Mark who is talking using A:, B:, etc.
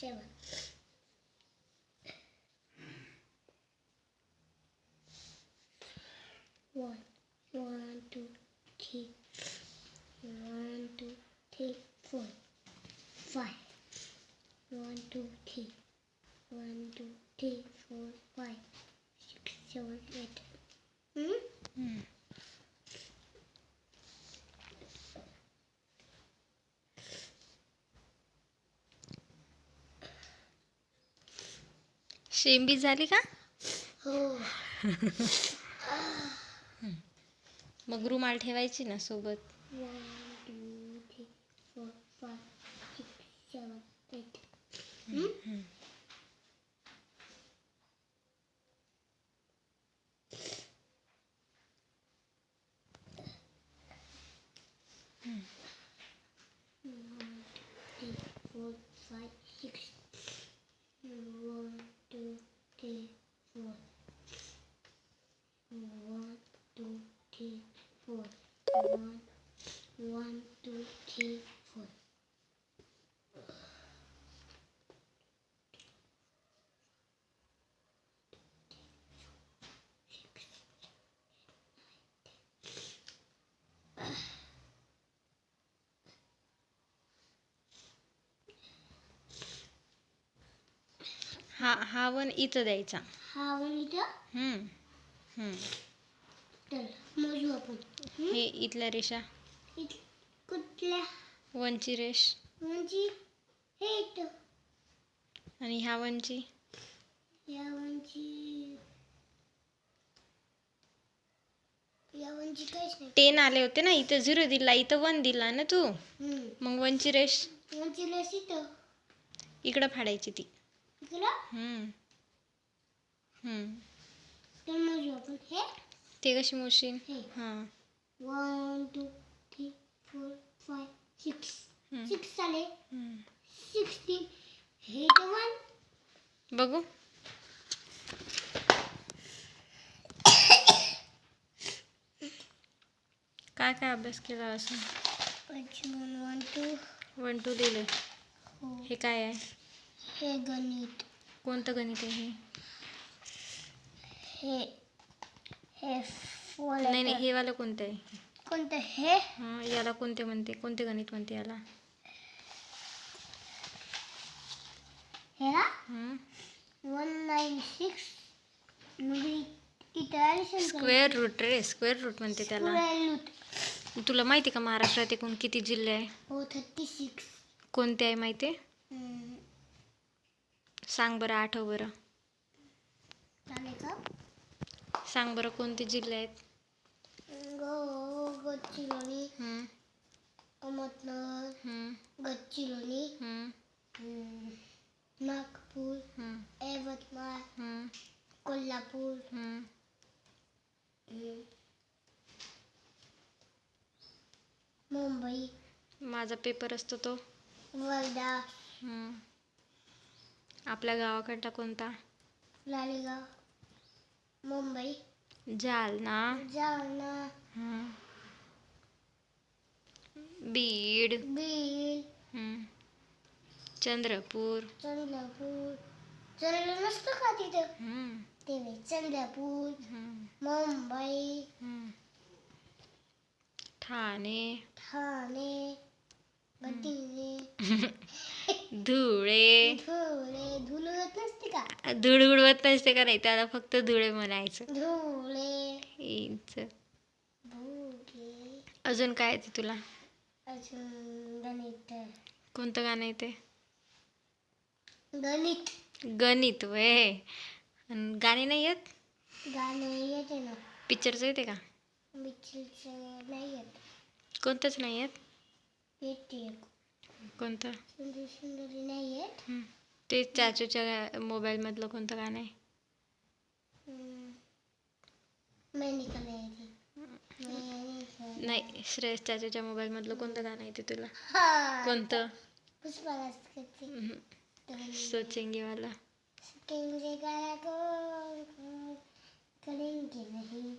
A: 7. 1, 2, 3. 1, 2, 3, 4, 5. 1, 2, 3. 1, 2, 3, 4, 5, 6, 7, 8.
B: शेंबी झाली का?
A: हो.
B: मग रुमाल ठेवायची ना सोबत.
A: 1, 2, 3, 4, 5, 6, 7, 8. Four, 5, 6. 1, 2, 3, 4. 1, 2, 3, 4. 1, 2, 3, 4.
B: हा वन इथं द्यायचा.
A: हा वन इथं. चल मोजू आपण.
B: हे इथल्या रेषा.
A: कुठल्या
B: वनची रेष
A: वनची? हे इथं.
B: आणि ह्या वनची.
A: या वनची काहीच नाही.
B: 10 आले होते ना. इथं 0 दिला, इथं 1 दिला ना तू. मग वनची रेष
A: वनची रेष इथं.
B: इकडं फाडायची ती.
A: इकडं. तर मोजू आपण. हे
B: ते कशी मोजशील?
A: हे.
B: हां.
A: 1, 2, 3, 4, 5, 6. 6 आले. 16. हे इथं 1.
B: बघू. काय काय अभ्यास केला असं?
A: 1, 2.
B: 1, 2 लिहिले.
A: हो.
B: हे काय आहे?
A: हे गणित.
B: कोणतं गणित आहे हे?
A: हे
B: नाही, हे वाला कोणतं आहे?
A: कोणतं? हे
B: हां, याला कोणते म्हणते? कोणते गणित म्हणते याला?
A: हे ना
B: 196.
A: 196. म्हणजे इथं
B: स्क्वेअर रूट रे. स्क्वेअर रूट म्हणते त्याला. तुला माहिती का महाराष्ट्रात एकूण किती जिल्हे आहे?
A: हो, 36.
B: कोणते आहे माहिती आहे? सांग बरं, आठव बरं.
A: चालेल का?
B: सांग बरं कोणते जिल्हे आहेत?
A: गडचिरोली, अहमदनगर, गडचिरोली, नागपूर, यवतमाळ, कोल्हापूर, मुंबई.
B: माझा पेपर असतो तो
A: वर्धा.
B: आपल्या गावाकडला कोणता?
A: लालेगाव. मुंबई.
B: जालना. बीड. चंद्रपूर.
A: चंद्रपूर नसतो का तिथं? ते चंद्रपूर. मुंबई.
B: ठाणे. धुळे.
A: धुळे उडवत नसते का?
B: धूळ उडवत नसते का? नाही, त्याला फक्त धुळे म्हणायचं.
A: धुळे.
B: अजून काय येते तुला?
A: अजून गणित.
B: कोणतं गाणं येते?
A: गणित
B: वय. गाणे नाही येत?
A: गाणे येते ना.
B: पिक्चरचं येते का?
A: पिक्चरचं नाही येत.
B: कोणतंच नाही येत?
A: येते.
B: कोणतं?
A: सुंदरी नाही येत.
B: ते चाचूच्या मोबाईल मधलं कोणतं गाणं आहे? नाही, श्रेयस चाचूच्या मोबाईल मधलं कोणतं गाणं येते तुला? कोणतं? सोचेंगे वाला.
A: करेंगे नहीं.